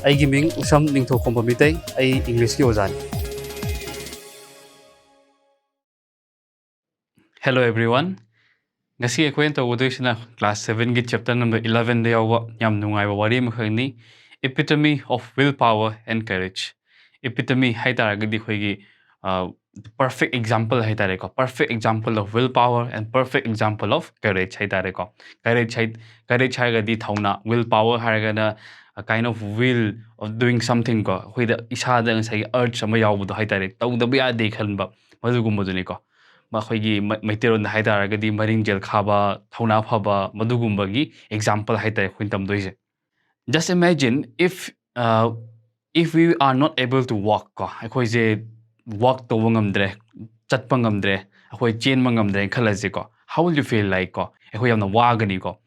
ꯑꯩꯒꯤ ꯃꯤꯡ ꯎꯁꯝ ꯅꯤꯡꯊꯧꯈꯣꯝꯕ ꯃꯤꯇꯩ ꯑꯩ ꯏꯪꯂꯤꯁꯀꯤ ꯑꯣꯖꯥꯅꯤ. Hello everyone. Ngasi akoin tawudoisina class 7 gi chapter number 11 da yawa yam nungaiba wari makhani Epitome of Willpower and Courage. Epitome haitaragadi khoigi the perfect example haitare ko, perfect example of willpower and perfect example of courage haitare ko. Courage haigadi thauna, willpower haigana a kind of will of doing something ko hoida isada ngai urge sama yawbudo haitare tawdabu ya de khanba madugumuduni ko. Makhoi maiteron haitaragadi maringjel khaba thauna phaba madugumbagi example haitare khuntam doise. Just imagine if we are not able to walk ko akhoi je walk to ngamdre chatpa ngamdre akhoi chenma ngamdre khalaje ko, how will you feel like ko akhoi yamna wagani ko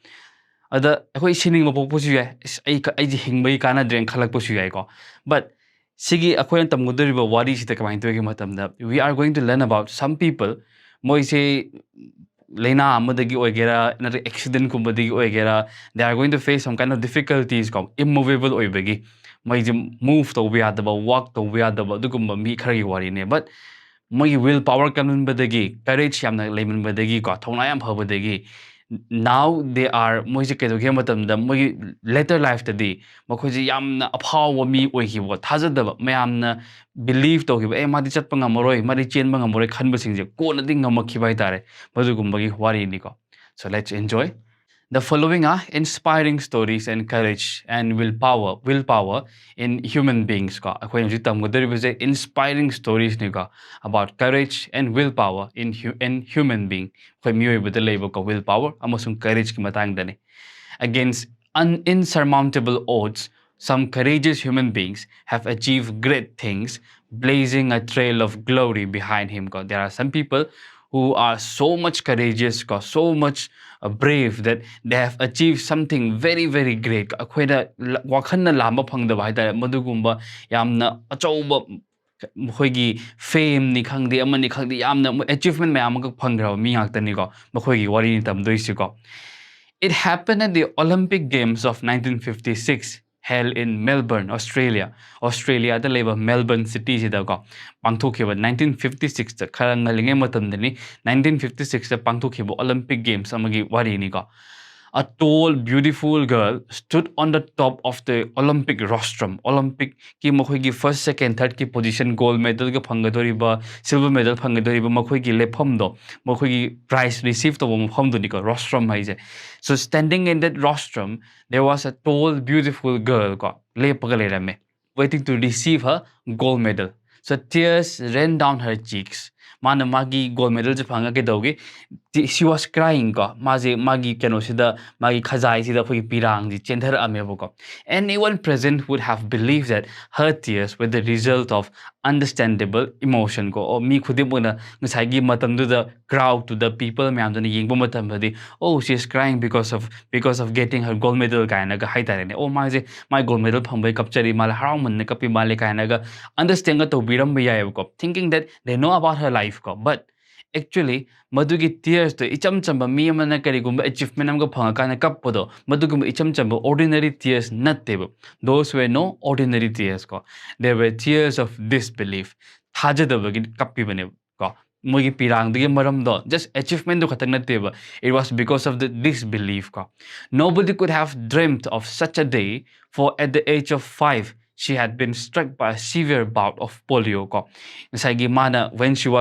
ada akhoi sining ma popu ya ai ji hingbai kana dren khalak posu ya ko. But sigi akhoi tamgudriba wari sita kamai to gi matamda we are going to learn about some people moise Lena amadagi oigera na accident kumbadigi oigera, they are going to face some kind of difficulties come immovable oibagi mai move to be adaba walk to be adaba dugumba mi khari wari ne. But mai willpower kanun badagi courage yamna lemon badagi ko thona yam phabadagi now they are moise kedo ge matamda moi later life tadi makhoji yamna aphaw mi oihi bo thajadaba mayamna believe to gi e madi chatpa ngamoroi madi chenba ngamoroi khanba singje ko na ding ngamakhi bai tare madugumbagi wari ni ko. So let's enjoy. The following are inspiring stories and courage and willpower in human beings ka. Akhoi ji tamgodari bise inspiring stories ni ka about courage and willpower in human being. Khoi mioi bada leibo ka willpower amasung courage ki matang dani. Against insurmountable odds, some courageous human beings have achieved great things, blazing a trail of glory behind him. There are some people who are so much courageous, so much brave that they have achieved something very, very great. Akhweda wakhanna lamba phangdaba haitare madugumba yamna achauba mokhoigi fame ni khangde amani khangde yamna achievement mayam ka phangraba mi ngaktani ko mokhoigi wari ni tamdoisi ko. It happened at the Olympic Games of 1956 held in Melbourne, Australia. Australia the labor Melbourne city sida ko pangthokhiba 1956 ta kharangalinge matamdani 1956 ta pangthokhiba Olympic Games amagi wari ni ko. A tall, beautiful girl stood on the top of the Olympic rostrum. Olympic ki makhoi ki first, second, third ki position gold medal ka phangadoriba, silver medal phangadoriba makhoi ki lepham do, makhoi ki prize receive to mapham do ni ko rostrum haise. So standing in that rostrum, there was a tall, beautiful girl ko lepaga lerame, waiting to receive her gold medal. So tears ran down her cheeks. Mana magi gold medal je phanga ke dogi, she was crying ko magi keno sida magi khazai sida phoi pirang ji chendhar amebo ko. Anyone present would have believed that her tears were the result of understandable emotion ko. O mi khudi bona ngasai gi matam du the crowd to the people myam jana yengbo matam badi oh she is crying because of getting her gold medal kaina ga haitare ne. Oh my gold medal phambai kapchari mal harang man ne kapi male kaina ga understand ga to biram bya ko, thinking that they know about her life ko. But actually madugi tears to icham chamba mi amana karigumba achievement amga phanga kana kappodo madugum icham chamba ordinary tears nattebo. Those were no ordinary tears ko, they were tears of disbelief. Thajadabagi kappi bane ko mogi pirang digi maram do just achievement do khatang natteba, it was because of the disbelief ko. Nobody could have dreamt of such a day, for at the age of 5 she had been struck by a severe bout of polio ko.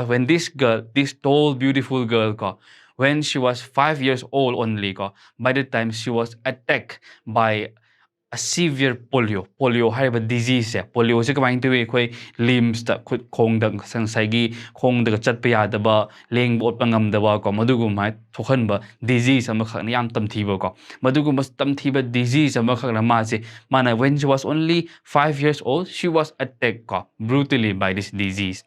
When this tall, beautiful girl ko, when she was 5 years old only ko, by the time she was attacked by a severe polio haiba disease se polio se kamai tu khoi limbs ta khut khong dang sangsai gi khong da chat pa ya da ba leng bot pangam da ba ko madugu mai thokhan ba disease am khak yam tam thi ba ko madugu mas tam thi ba disease am khak na ma se mana when she was only 5 years old she was attacked ko brutally by this disease.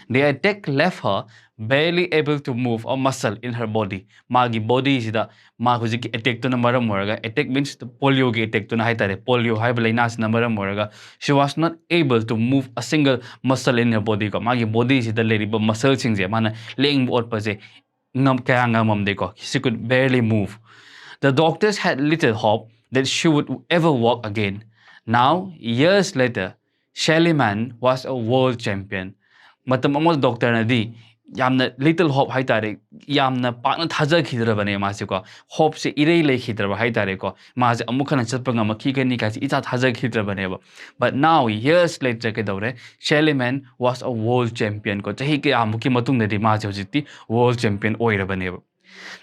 The attack left her barely able to move a muscle in her body. Magi body is the mahuji attack to namara moraga. Attack means the polio attack to naitare. Polio high balinas namara moraga. She was not able to move a single muscle in her body. Magi body is the lady but muscle things mana laying board pase ngam kaya ngamam deko. She could barely move. The doctors had little hope that she would ever walk again. Now, years later, Shelly Man was a world champion. Matam amol doctor na di yamna little hope haitare yamna pakna thaja khidrabane mase ko hope se irei le khidraba haitare ko mase amukhana chatpa ngama khigani ka ita thaja khidrabane ba. But now years later ke dore Shelly Man was a world champion ko chahi ke amuki matung de mase hojiti world champion oirabane ba.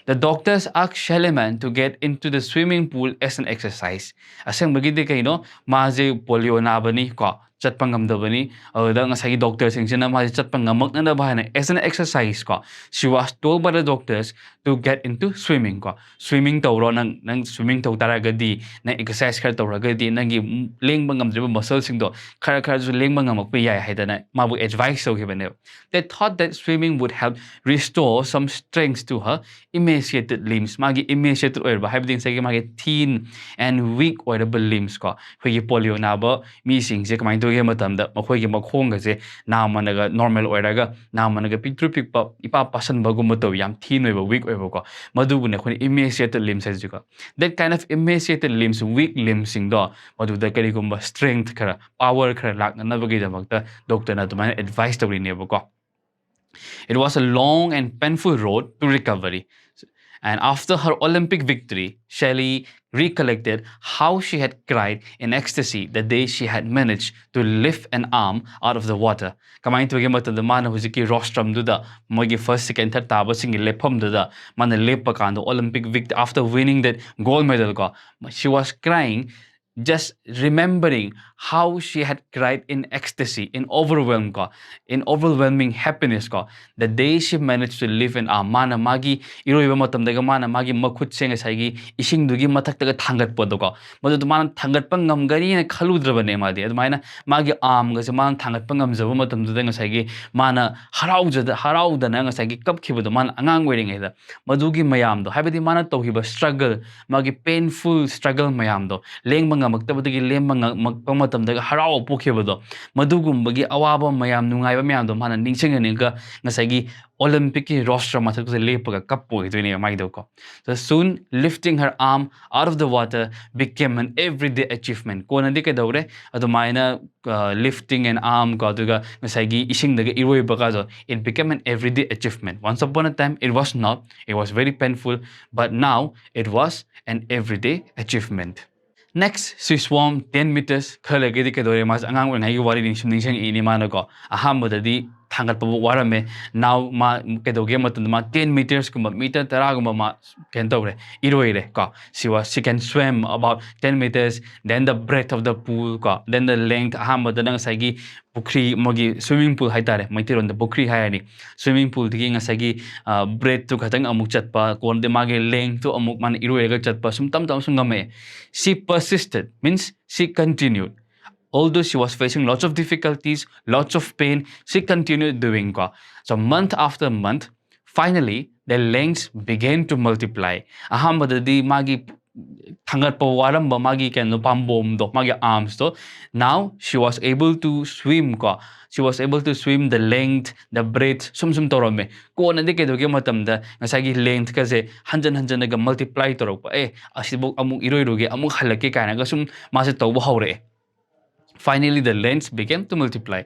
The doctors asked Sheleman to get into the swimming pool as an exercise. Asang magidi kayo, maze polio na ba ni ko, chatpangam da ba ni, da nga sa doctors yung sina maze chatpangamak na ba na as an exercise ko. She was told by the doctors to get into swimming ko. Swimming tawro nang swimming taw taragadi, nang exercise kar tawragadi, nang ling bangam driba muscles sing do, kar so ling bangam magpiyay hay na mabu advice so given. They thought that swimming would help restore some strength to her emaciated limbs. Magi emaciated oil ba habding sa magi thin and weak oilable limbs ko. Hoy polio na ba missing se kamay to matam da makoy gi makhong ga se na managa normal oil ga na managa picture pic pa ipapasan ba gumato yam thin oil ba weak oil ko. Madu ne khoni emaciated limbs as ko. That kind of emaciated limbs, weak limbs sing do madu da kali gumba strength kara power kara lak na ba gi da doctor na to advice to ne ba ko. It was a long and painful road to recovery. And after her Olympic victory, Shelley recollected how she had cried in ecstasy the day she had managed to lift an arm out of the water. Kamain to gima to the man who's ki rostrum duda, mogi first, second, third taba singi lepum duda, man lepakan the Olympic victory after winning that gold medal ko. She was crying just remembering how she had cried in ecstasy, in overwhelming happiness ko, the day she managed to live in mana magi iroiba matam daga mana magi makhut seng saigi ising dugi mathak taga thangat podo ko madu mana thangat pangam gari na khaludrabane madi admaina magi ga se mana thangat pangam jaba matam du daga saigi mana harau da na saigi kap khibudo mana angang wering eda madugi mayam do habedi mana tohiba struggle magi painful struggle mayam do leng magtabadagi lem magpamatam daga harau pokhibudo madugum awaba mayam nungaiba mayam do mana ningsingani ga ngasagi Olympic rostra mathak se lepaga kappo itune mai do ko. So soon lifting her arm out of the water became an everyday achievement. Ko nandi ka daure adumaina lifting an arm ko duga ngasagi ising daga iroiba ka so it became an everyday achievement. Once upon a time it was not, it was very painful, but now it was an everyday achievement. Next, she swam 10 meters khalagedi ke dore mas angang ngai wari ning sing ini mana ko aham di thangat pa warame now ma ke doge mat ma 10 meters kuma meter tara kuma ma ken tore iroire ko she can swim about 10 meters, then the breadth of the pool ko, then the length aham nang sagi pukri mogi swimming pool haitare maitiron the pukri hayani swimming pool tigi ngasagi breadth to khatang amuk chatpa kon de mage length to amuk man iroire chatpa sum tam sungame. She persisted, means she continued. Although she was facing lots of difficulties, lots of pain, she continued doing ko. So month after month, finally the lengths began to multiply. Aham badadi magi thangat pa waram ba magi ken no pambom do magi arms do. Now she was able to swim ko. She was able to swim the length, the breadth, sum torome. Ko na dike doge matam da ngasagi length kasi hanjan naga multiply torok pa asibok amuk iroiroge amuk halake kana ga sum mase tawbo hawre. Finally, the lengths began to multiply.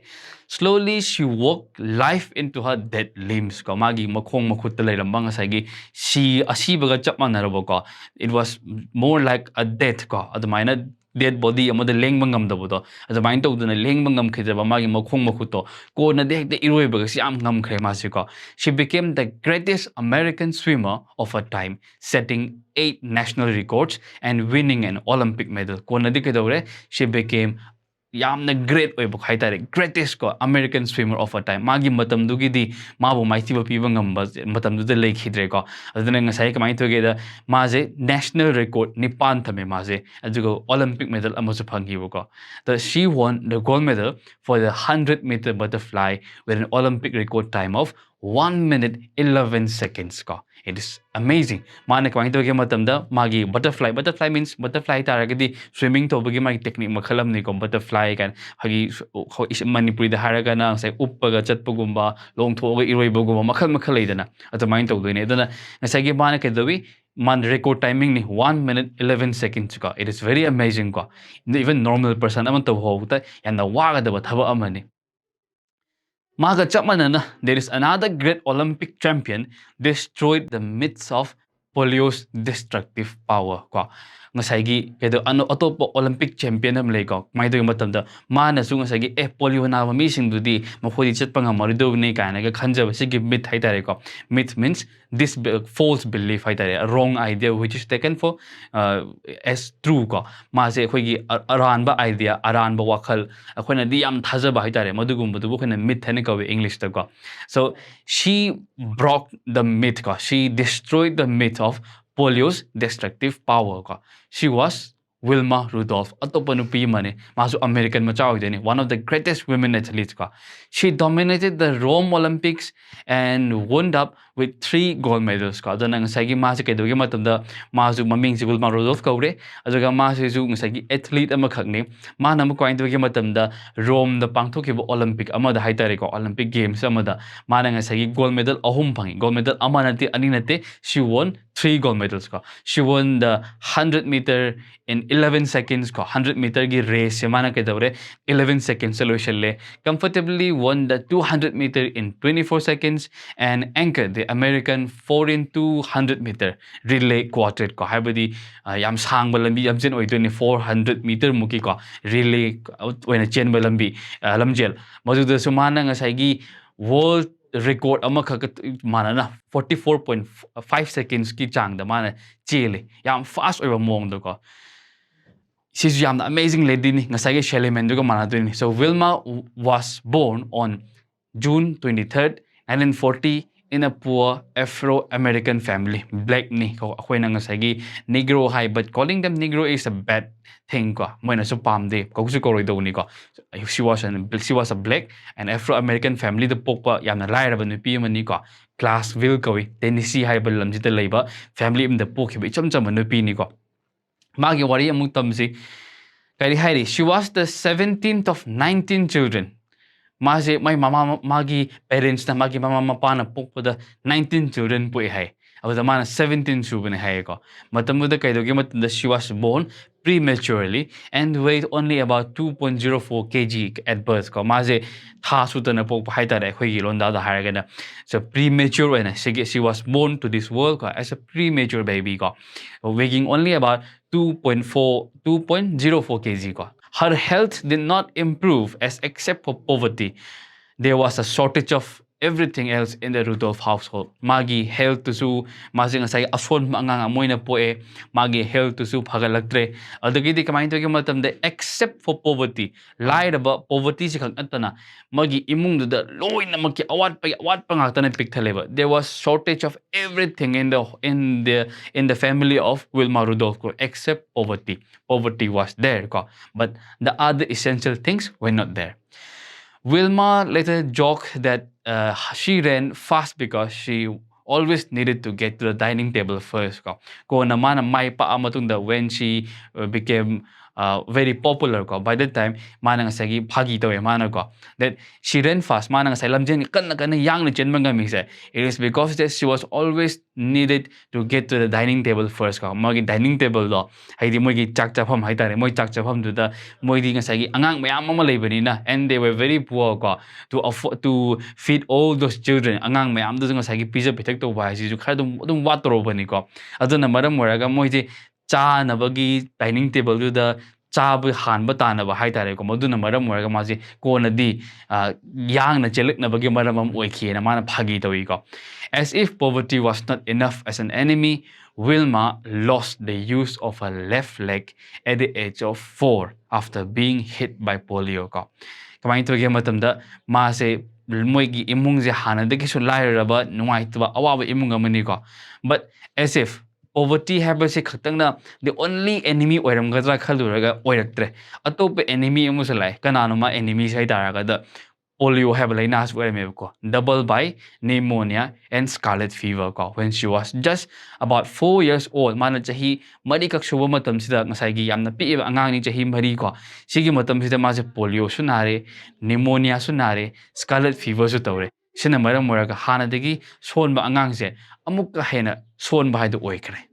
Slowly, she walked life into her dead limbs. Magi makhong makhut talay lambang asagi she asibaga chapman narabo ko. It was more like a death ko. Adamina dead body amo the leng mangam da bodo. Adamain to na leng mangam khidaba magi makhong makhuto. Ko na dek de iroi baga si am ngam khremasi ko. She became the greatest American swimmer of her time, setting 8 national records and winning an Olympic medal. Ko na dikadore she became yamna great oy buk haitare greatest ko American swimmer of a time magi matam dugi di mabu maiti ba piba ngamba matam du de lake hidre ko aduna ngasai kamai thoge da maje national record nipan thame maje adugo Olympic medal amosu phangi ko. She won the gold medal for the 100-meter butterfly with an Olympic record time of 1 minute 11 seconds ko. It is amazing. Mana kamay to matam da magi butterfly. Butterfly means butterfly taragadi swimming to bagi magi technique makhalam ni ko butterfly kan hagi Manipuri da haraga na say uppaga chatpagumba long thoga iroibagumba makhal makhalay dana at main to dine dana ngasagi mana kadawi man record timing ni 1 minute 11 seconds ko. It is very amazing ko. Even normal person naman to ho ta yan na waga da thaba amani. Maga chapmanana, there is another great Olympic champion destroyed the myths of polio's destructive power ko. Ngasaygi kedo ano atopo Olympic champion am lay ko. May do yung matamda mana su ngasaygi polio na missing dudi mapodi chat pang marido ni ka naga khanja sige myth hay tare ko. Myth means this false belief hay tare, a wrong idea which is taken for as true ko. Mase khoigi aran ba idea aran ba wakhal akhona di yam thajaba hay tare madugum budu khona myth hani ko English ta ko. So she broke the myth ko. She destroyed the myth of polio's destructive power ko. She was Wilma Rudolph. Atopa nupi mane masu American macha hoideni, one of the greatest women athletes ko. She dominated the Rome Olympics and wound up with 3 gold medals ko. Adana ngasagi masi kedogi matamda masu maming si Wilma Rudolph kaure ajaga masi su ngasagi athlete ama khakni mana ma kwain dogi matamda Rome da pangthokiba Olympic ama da haitare ko Olympic games ama da mana ngasagi gold medal ahum phangi. Gold medal ama nate ani nate she won 3 gold medals ko. She won the 100 meter in 11 seconds ko. 100 meter ki race mana kedawre 11 seconds solution comfortably won the 200 meter in 24 seconds and anchored the American 4 into 100 meter relay quartet ko. Habadi yam sang balambi yam jen oidoni 400 meter muki ko relay oina chen balambi lamjel majuda sumana ngasai world record ama mana na 44.5 seconds ki chang da mana chele yam fast oiba mong do ko. She's an amazing lady ni ngasai Shelley Mendo ko mana ni. So Wilma was born on June 23rd 1940 in a poor Afro-American family. Black ni ko akoy na ngasai Negro hai, but calling them Negro is a bad thing ko. Mo na so pamde ko gusto ko ro ni ko. She was a black and Afro-American family the pokpa yam na lai ra ban pi man ni ko. Clarksville ko Tennessee hai ba lam jita leiba family im the pok bi cham cham no pi ni ko. Magi wari amuk tamsi kari hairi she was the 17th of 19 children. Masi my mama magi parents na magi mama mapa na pokpada 19 children po hai. Abada mana 17 suban hai ko. Matamuda kaidogi matanda she was born prematurely and weighed only about 2.04 kg at birth ko. Masi tha sutana pok hai tare khoi londa da haragana. So premature when she was born to this world ko as a premature baby ko, weighing only about 2.04 kg ko. Her health did not improve as except for poverty. There was a shortage of everything else in the Rudolph household. Magi health to su masing asay aswon mangang amoy na po magi health to su pagalagtre. Adagidi kamain to matam de except for poverty. Lied about poverty si kang antana magi imung da loy na magi awat pa ngata na pikthaleba. There was shortage of everything in the family of Wilma Rudolph except poverty. Poverty was there but the other essential things were not there. Wilma later joked that she ran fast because she always needed to get to the dining table first. Ko naman may paamatunda when she became very popular ko. By that time, manang sagi phagi to manang ko that she ran fast. Manang sa lamjen kan yang na chen manga mix. It is because that she was always needed to get to the dining table first. Ko magi dining table do. Hay di mo gi chak chapam hay tare mo chak chapam do da mo di nga sagi angang mayam ma labani na, and they were very poor ko to feed all those children. Angang mayam do nga sagi pizza pitak to ba si ju khar dum watro bani ko. Aduna maram moraga mo di cha na bagi dining table do da cha bu han ba ta na ba hai tare ko maduna maram moraga ma si ko na di yang na chelik na bagi maram am oi khi na mana phagi to ko. As if poverty was not enough as an enemy, Wilma lost the use of her left leg at the age of 4 after being hit by polio ko. Kamain to ge matamda ma se moigi imung je hanadagi su lairaba nuaitba awawa imung amani ko. But as if poverty habase khatang na the only enemy oiram gadra khaluraga oiraktre atope enemy amusa lai kanano ma enemy sai taraga da polio have lainas oirame ko, double by pneumonia and scarlet fever ko when she was just about 4 years old. Mana chahi mari kak suba matam sida ngasai gi yamna pi angang ni chahi mari ko sigi matam sida ma se polio sunare pneumonia sunare scarlet fever su tawre sina maram moraga hana degi son ba angang se amuk ka hena son ba haidu oikre.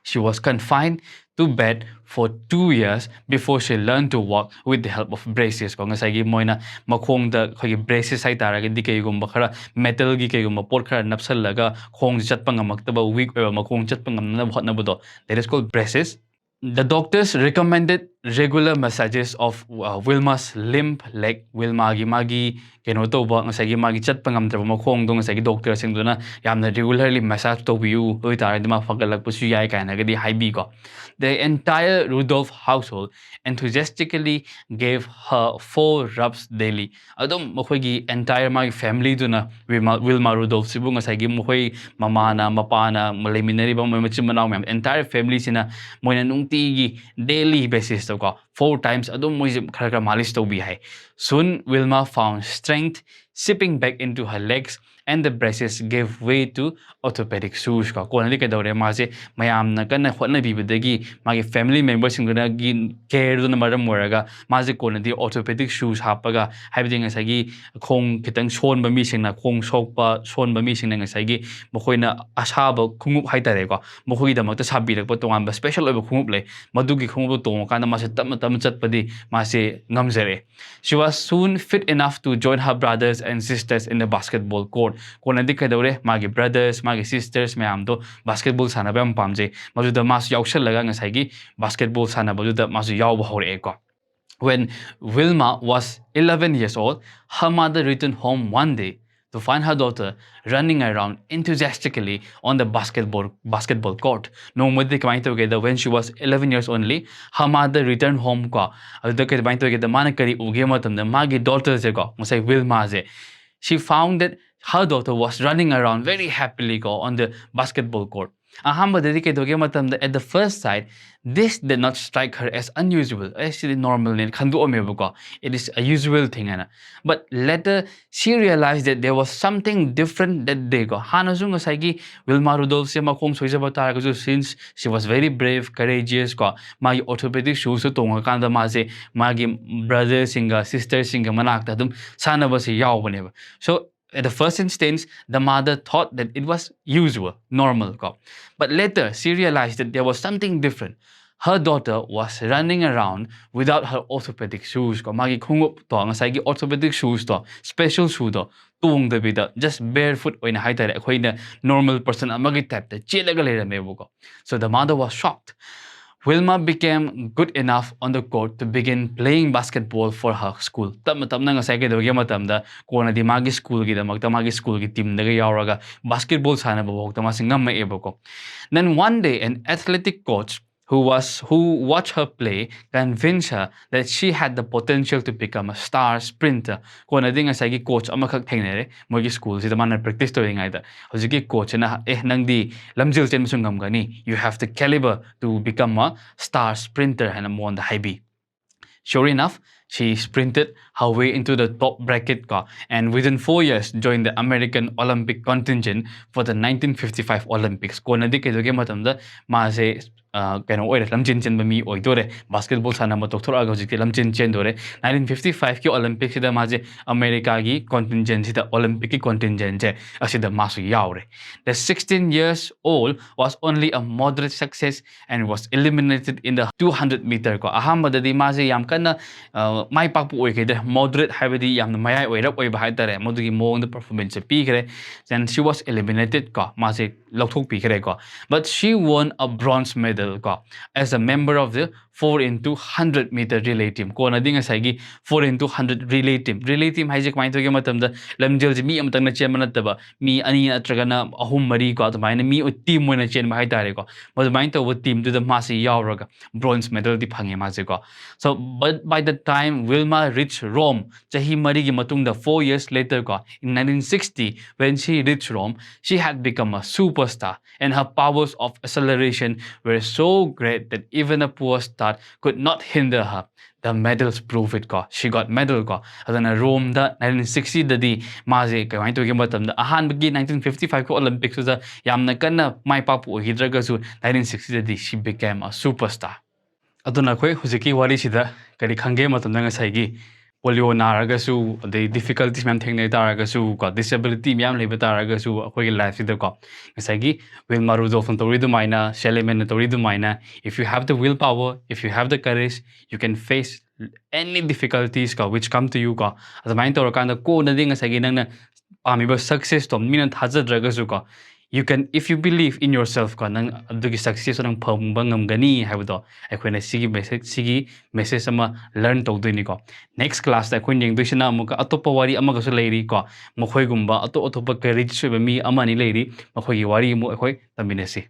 She was confined to bed for 2 years before she learned to walk with the help of braces. Ko ngasai moina makhongda khoi braces hai taragadi kaigumba khara metal gi kaigumba pot khara napsallaga khong chatpa ngamaktaba weak oiba makhong chatpa ngamna hotnabudo, that is called braces. The doctors recommended regular massages of Wilma's limp leg. Wilma gi magi keno toba ngasai magi chatpa ngamtraba makhong do ngasai doctor singduna yamna regularly massage tobiu oi taradi ma fagalak pusu yai kaina gadi haibi ko. The entire Rudolph household enthusiastically gave her 4 rubs daily. Adum mokhoi entire my family duna Wilma Rudolph sibu ngasai gi mokhoi mama na mapa na maleminari ba machimanaw mem entire family sina moina nungti daily basis to ko 4 times adum moi khara malish to bi hai. Soon Wilma found strength seeping back into her legs and the braces gave way to orthopedic shoes ko konali ka dore ma se mayam na kan hotna bibadagi magi family members singna gi care do na maram moraga ma se konadi orthopedic shoes hapaga haibding ngasai gi khong kitang son ba mi singna khong sokpa son ba mi singna ngasai gi mokoina asaba khungup haitare ko mokoi da makta sabirak pa tongan ba special oba khungup le madugi khungup tong kana ma se tam chatpadi ma se ngamjare. She was soon fit enough to join her brothers and sisters in the basketball court. Konadi kadore magi brothers magi sisters mayam do basketball sanaba yam pamje majuda mas yaushallaga ngasai gi basketball sanaba juda masu yawba hore ko. When Wilma was 11 years old, her mother returned home one day to find her daughter running around enthusiastically on the basketball court. No mudde kamai together when she was 11 years only, her mother returned home ko. Adu ke kamai together mana kari uge matam da magi daughter se ko musai Wilma se. She found that her daughter was running around very happily ko on the basketball court. At the first sight, this did not strike her as unusual. Actually, normal. It is a usual thing. But later, she realized that there was something different that day. Wilma Rudolph since she was very brave, courageous, my orthopedic shoes magi brothers singa sisters singa manakta dum sana basi yaw. So at the first instance, the mother thought that it was usual, normal. But later, she realized that there was something different. Her daughter was running around without her orthopedic shoes. Magi khungup to ngasai gi orthopedic shoes to special shoe to tung the bida just barefoot oina haitare akoina normal person amagi type the chelaga leirame ko. So the mother was shocked. Wilma became good enough on the court to begin playing basketball for her school. Basketball Then one day, an athletic coach who watched her play convinced her that she had the potential to become a star sprinter. Kona ding asai coach amakak thengnere mogi school sida mana practice to ingai hojiki coach na nangdi lamjil chen musungam gani, you have the caliber to become a star sprinter and on the high B. Sure enough, she sprinted her way into the top bracket and within 4 years joined the American Olympic contingent for the 1955 Olympics. Kona di kedoge matamda ma se kano oire lamchin chen bami oidore basketball sana ma doctor aga hojik lamchin chen dore 1955 ki Olympics sida ma je America gi contingent sida Olympic contingent je asida masu yaure. The 16 years old was only a moderate success and was eliminated in the 200 meter ko. Ahambada di ma je yam kana mai pakpu oikede moderate habidi yam mayai oirap oi bahai tare modugi mong the performance pi kre, then she was eliminated ko ma je lokthok pi kre ko. But she won a bronze medal as a member of the 4x100 meter relay team. Ko na ding asai 4x100 relay team. Relay team haije kamai toge matamda lamjel ji mi amtang na chen manataba mi ani atraga na ahum mari ko atmai mi team mo na chen ma hai tare ko. Madmai to team to the masi yauraga bronze medal di phange ma je ko. So but by the time Wilma reached Rome, chahi mari gi matungda 4 years later ko, in 1960 when she reached Rome, she had become a superstar and her powers of acceleration were so great that even a poor start could not hinder her. The medals prove it ko. She got medal ko. Adana Rome da 1960 da di maze kamai to ge matam da ahan bagi 1955 ko Olympics da yamna kana mai papu hidraga su 1960 da di she became a superstar. Aduna koi huziki wari sida kari khange matam da ngasai gi polio naragasu the difficulties ma'am thing taragasu ko disability ma'am leba taragasu akoi life sida ko ngasagi will marudo from tori du maina shelemen tori du maina if you have the willpower if you have the courage you can face any difficulties ko which come to you ko adamain tor kan ko na ding ngasagi nang na pamiba success to mina thajadragasu ko you can if you believe in yourself ko nang adugi success nang phamba ngamgani haibudo aikoina sigi message ama learn tawdoi ko next class ta akoin yeng doisina amuka atopa wari amaga su leiri ko mokhoi gumba atopa courage soiba mi amani leiri mokhoi gi wari mu akoi taminasi